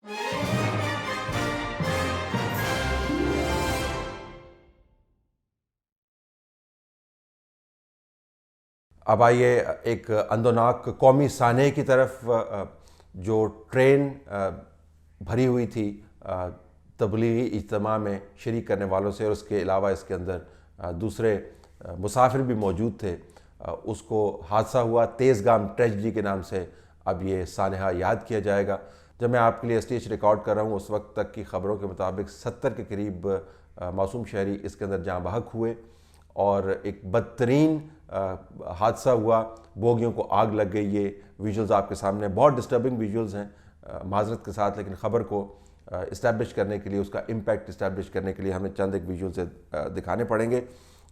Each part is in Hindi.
अब आइए एक अंदोनाक कौमी सानहे की तरफ। जो ट्रेन भरी हुई थी तबलीगी इज्तिमा में शरीक करने वालों से, और उसके अलावा इसके अंदर दूसरे मुसाफिर भी मौजूद थे, उसको हादसा हुआ तेज़गाम ट्रेजिडी के नाम से अब ये सानहा याद किया जाएगा। जब मैं आपके लिए STH रिकॉर्ड कर रहा हूँ, उस वक्त तक की ख़बरों के मुताबिक 70 के करीब मासूम शहरी इसके अंदर जाँ बहक हुए और एक बदतरीन हादसा हुआ। बोगियों को आग लग गई। ये विजुअल्स आपके सामने, बहुत डिस्टर्बिंग विजुअल्स हैं माजरत के साथ, लेकिन ख़बर को इस्टेब्लिश करने के लिए, उसका इम्पैक्ट इस्टेब्लिश करने के लिए हमें चंद एक विजुअल से दिखाने पड़ेंगे।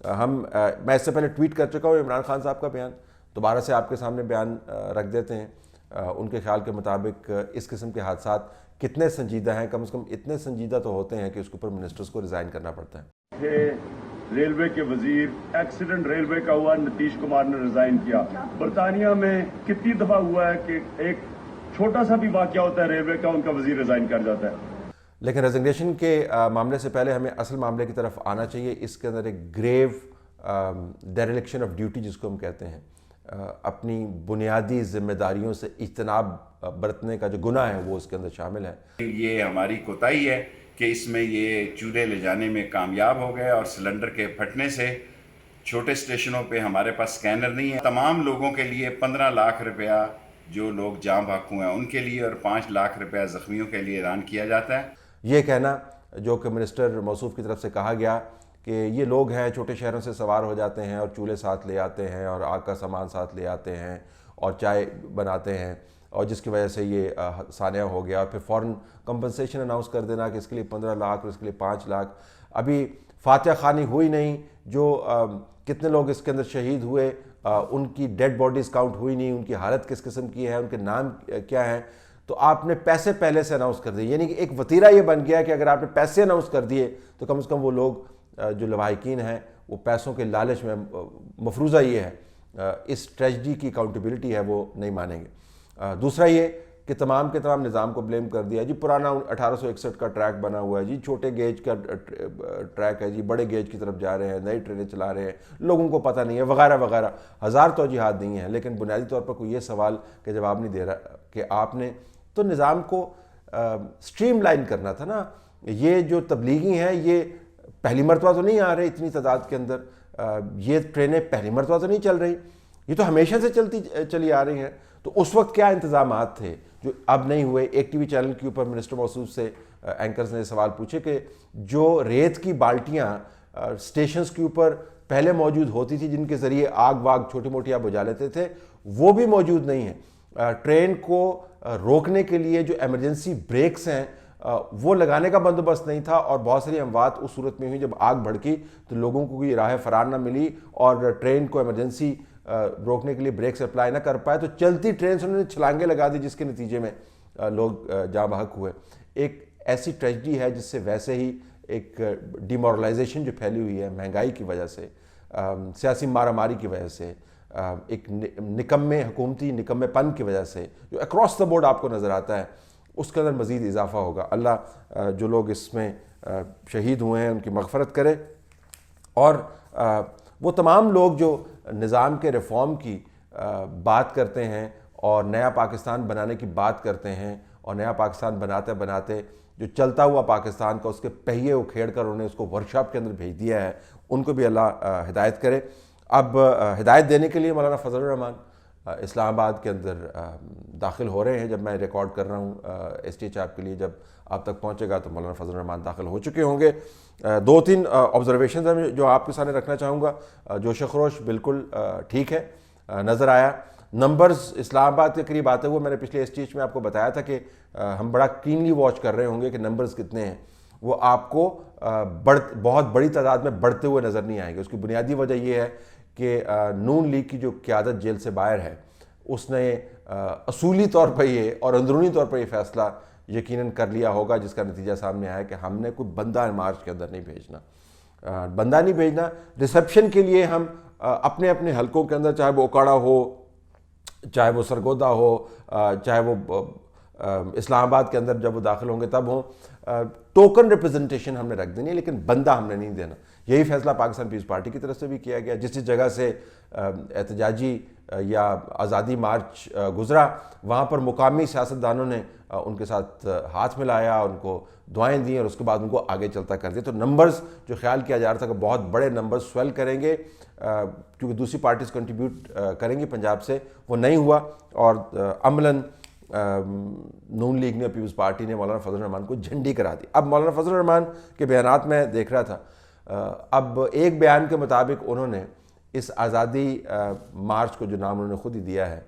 मैं इससे पहले ट्वीट कर चुका हूँ इमरान खान साहब का बयान, दोबारा से आपके सामने बयान रख देते हैं। उनके ख्याल के मुताबिक इस किस्म के हादसा कितने संजीदा हैं, कम से कम इतने संजीदा तो होते हैं कि उसके ऊपर मिनिस्टर्स को रिज़ाइन करना पड़ता है। रेलवे के वजीर, एक्सीडेंट रेलवे का हुआ, नीतीश कुमार ने रिजाइन किया। बरतानिया में कितनी दफा हुआ है कि एक छोटा सा भी वाकया होता है रेलवे का, उनका वजीर रिजाइन कर जाता है। लेकिन रेजिग्नेशन के मामले से पहले हमें असल मामले की तरफ आना चाहिए। इसके अंदर एक ग्रेव डेरेलिक्शन ऑफ ड्यूटी जिसको हम कहते हैं, अपनी बुनियादी जिम्मेदारियों से इज्तनाब बरतने का जो गुनाह है वो इसके अंदर शामिल है। ये हमारी कोताही है कि इसमें ये चूल्हे ले जाने में कामयाब हो गए, और सिलेंडर के फटने से छोटे स्टेशनों पे हमारे पास स्कैनर नहीं है। तमाम लोगों के लिए 15 लाख रुपया जो लोग जाम भाग हुए हैं उनके लिए, और 5 लाख रुपया ज़ख्मियों के लिए ऐलान किया जाता है। ये कहना जो कि मिनिस्टर मौसूफ की तरफ से कहा गया कि ये लोग हैं छोटे शहरों से सवार हो जाते हैं और चूल्हे साथ ले आते हैं और आग का सामान साथ ले आते हैं और चाय बनाते हैं, और जिसकी वजह से ये सानिया हो गया। फिर फ़ौरन कंपनसेशन अनाउंस कर देना कि इसके लिए 15 लाख और इसके लिए 5 लाख। अभी फातिहा खानी हुई नहीं, जो कितने लोग इसके अंदर शहीद हुए, उनकी डेड बॉडीज़ काउंट हुई नहीं, उनकी हालत किस किस्म की है, उनके नाम क्या हैं, तो आपने पैसे पहले से अनाउंस कर दिए। यानी कि एक वतीरा ये बन गया कि अगर आपने पैसे अनाउंस कर दिए तो कम से कम वो लोग जो लवाहिकीन हैं वो पैसों के लालच में, मफरूज़ा ये है, इस ट्रेजिडी की अकाउंटेबिलिटी है वो नहीं मानेंगे। दूसरा ये कि तमाम के तमाम निज़ाम को ब्लेम कर दिया जी, पुराना 1861 का ट्रैक बना हुआ है जी, छोटे गेज का ट्रैक है जी, बड़े गेज की तरफ जा रहे हैं, नई ट्रेनें चला रहे हैं, लोगों को पता नहीं है, वगैरह वगैरह हज़ार तौजीहात नहीं है। लेकिन बुनियादी तौर पर कोई ये सवाल के जवाब नहीं दे रहा कि आपने तो निज़ाम को स्ट्रीमलाइन करना था ना। ये जो तबलीगी हैं ये पहली मरतबा तो नहीं आ रहे इतनी तादाद के अंदर, ये ट्रेनें पहली मरतबा तो नहीं चल रही, ये तो हमेशा से चली आ रही हैं। तो उस वक्त क्या इंतजामात थे जो अब नहीं हुए? एक टीवी चैनल के ऊपर मिनिस्टर मौसूफ से एंकर्स ने सवाल पूछे कि जो रेत की बाल्टियाँ स्टेशंस के ऊपर पहले मौजूद होती थी, जिनके ज़रिए आग वाग छोटी मोटी आप बुझा लेते थे, वो भी मौजूद नहीं है। ट्रेन को रोकने के लिए जो एमरजेंसी ब्रेक्स हैं वो लगाने का बंदोबस्त नहीं था, और बहुत सारी अमवात उस सूरत में हुई जब आग भड़की तो लोगों को कोई राह फरार ना मिली और ट्रेन को एमरजेंसी रोकने के लिए ब्रेक्स अप्लाई ना कर पाए, तो चलती ट्रेन से उन्होंने छलांगे लगा दी, जिसके नतीजे में लोग जाँ बहक हुए। एक ऐसी ट्रेजिडी है जिससे वैसे ही एक डिमोरलाइजेशन जो फैली हुई है महंगाई की वजह से, सियासी मारामारी की वजह से, एक निकम्मे हुकूमती निकम्मेपन की वजह से जो अक्रॉस द बोर्ड आपको नज़र आता है, उसके अंदर मज़ीद इजाफा होगा। अल्लाह जो लोग इसमें शहीद हुए हैं उनकी मग़फ़रत करे, और वो तमाम लोग जो निज़ाम के रिफ़ॉर्म की बात करते हैं और नया पाकिस्तान बनाने की बात करते हैं, और नया पाकिस्तान बनाते बनाते जो चलता हुआ पाकिस्तान का उसके पहिए उखेड़ कर उन्हें उसको वर्कशॉप के अंदर भेज दिया है, उनको भी अल्लाह हिदायत करे। अब हिदायत देने के लिए मौलाना फजल रहमान इस्लामाबाद के अंदर दाखिल हो रहे हैं। जब मैं रिकॉर्ड कर रहा हूँ STH ऐप के लिए, जब आप तक पहुँचेगा तो मौलाना फजल रहमान दाखिल हो चुके होंगे। 2-3 ऑब्जर्वेशन हैं जो आपके सामने रखना चाहूँगा। जोश खरोश बिल्कुल ठीक है, नज़र आया। नंबर्स इस्लामाबाद के करीब आते हुए मैंने पिछले STH में आपको बताया था कि हम बड़ा कीनली वॉच कर रहे होंगे कि नंबर्स कितने हैं। वो आपको बहुत बड़ी तादाद में बढ़ते हुए नज़र नहीं आएंगे। उसकी बुनियादी वजह यह है कि नून लीग की जो क़यादत जेल से बाहर है, उसने असूली तौर पर ये और अंदरूनी तौर पर ये फ़ैसला यकीनन कर लिया होगा, जिसका नतीजा सामने आया कि हमने कोई बंदा मार्च के अंदर नहीं भेजना। बंदा नहीं भेजना, रिसेप्शन के लिए हम अपने अपने हलकों के अंदर, चाहे वो ओकाड़ा हो, चाहे वो सरगोदा हो, चाहे वो इस्लामाबाद के अंदर जब वो दाखिल होंगे तब हों। टोकन रिप्रेजेंटेशन हमने रख देनी है, लेकिन बंदा हमने नहीं देना। यही फैसला पाकिस्तान पीपल्स पार्टी की तरफ से भी किया गया। जिस जगह से एहतजाजी या आज़ादी मार्च गुजरा, वहाँ पर मुकामी सियासतदानों ने उनके साथ हाथ मिलाया, उनको दुआएं दी और उसके बाद उनको आगे चलता कर दिया। तो नंबर्स जो ख्याल किया जा रहा था कि बहुत बड़े नंबर्स स्वेल करेंगे क्योंकि दूसरी पार्टीज कंट्रीब्यूट करेंगी पंजाब से, वो नहीं हुआ। और अमलन नून लीग ने, पीपल्स पार्टी ने मौलाना फजल रहमान को झंडी करा दी। अब मौलाना फजल रहमान के बयानात में देख रहा था, अब एक बयान के मुताबिक उन्होंने इस आज़ादी मार्च को, जो नाम उन्होंने खुद ही दिया है,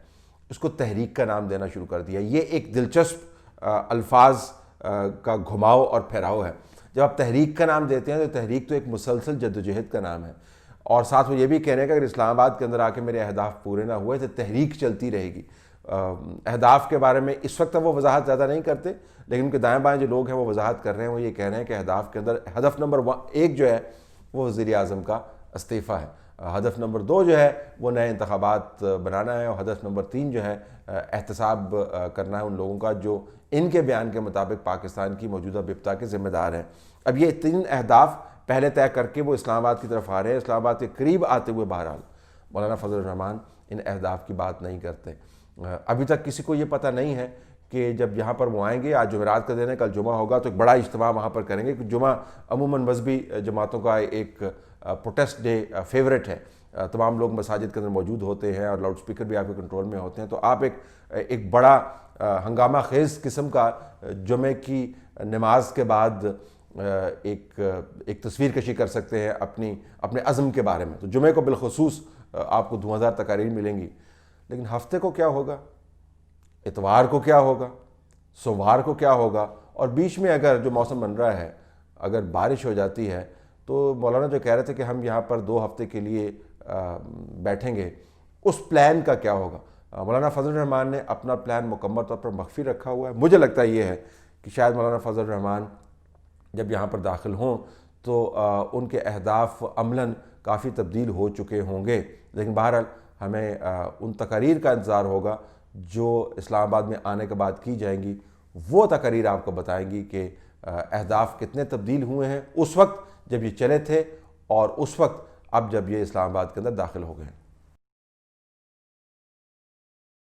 उसको तहरीक का नाम देना शुरू कर दिया। ये एक दिलचस्प अल्फाज का घुमाव और फहराव है। जब आप तहरीक का नाम देते हैं तो तहरीक तो एक मुसलसल जद्दोजहद का नाम है, और साथ वो ये भी कह रहे हैं कि अगर इस्लामाबाद के अंदर आके मेरे अहदाफ पूरे ना हुए तो तहरीक चलती रहेगी। अहदाफ के बारे में इस वक्त वो वजाहत ज़्यादा नहीं करते, लेकिन उनके दाएँ बाएँ जो लोग हैं वो वजाहत कर रहे हैं। वो ये कह रहे हैं कि अहदाफ के अंदर हदफ नंबर 1 जो है वो वज़ीर आज़म का इस्तीफ़ा है, हदफ नंबर 2 जो है वो नए इंतखाबात बनाना है, और हदफ नंबर 3 जो है एहतसाब करना है उन लोगों का जो इनके बयान के मुताबिक पाकिस्तान की मौजूदा बिपता के ज़िम्मेदार हैं। अब ये 3 अहदाफ पहले तय करके वो इस्लामाबाद की तरफ आ रहे हैं। इस्लामाबाद के करीब आते हुए बहरहाल मौलाना फजल रहमान इन अहदाफ की बात नहीं करते। अभी तक किसी को ये पता नहीं है कि जब यहाँ पर वो आएंगे, आज जुमेरात का दिन है, कल जुमा होगा, तो एक बड़ा इज्तिमा वहाँ पर करेंगे। जुमा अमूमन मजहबी जमातों का एक प्रोटेस्ट डे फेवरेट है। तमाम लोग मसाजिद के अंदर मौजूद होते हैं और लाउड स्पीकर भी आपके कंट्रोल में होते हैं, तो आप एक बड़ा हंगामा खेज किस्म का जुमे की नमाज के बाद एक तस्वीर कशी कर सकते हैं अपने अज़म के बारे में। तो जुमे को बिलखसूस आपको धुआंधार तकारीर मिलेंगी, लेकिन हफ्ते को क्या होगा, इतवार को क्या होगा, सोमवार को क्या होगा, और बीच में अगर जो मौसम बन रहा है अगर बारिश हो जाती है, तो मौलाना जो कह रहे थे कि हम यहाँ पर 2 हफ्ते के लिए बैठेंगे, उस प्लान का क्या होगा। मौलाना फजल रहमान ने अपना प्लान मुकम्मल तौर पर मख्फी रखा हुआ है। मुझे लगता ये है कि शायद मौलाना फजल रहमान जब यहाँ पर दाखिल हों तो उनके अहदाफ अमलन काफ़ी तब्दील हो चुके होंगे, लेकिन बहरहाल हमें उन तकारीर का इंतज़ार होगा जो इस्लामाबाद में आने के बाद की जाएंगी। वो तकारीर आपको बताएंगी कि अहदाफ कितने तब्दील हुए हैं उस वक्त जब ये चले थे और उस वक्त अब जब ये इस्लामाबाद के अंदर दाखिल हो गए हैं।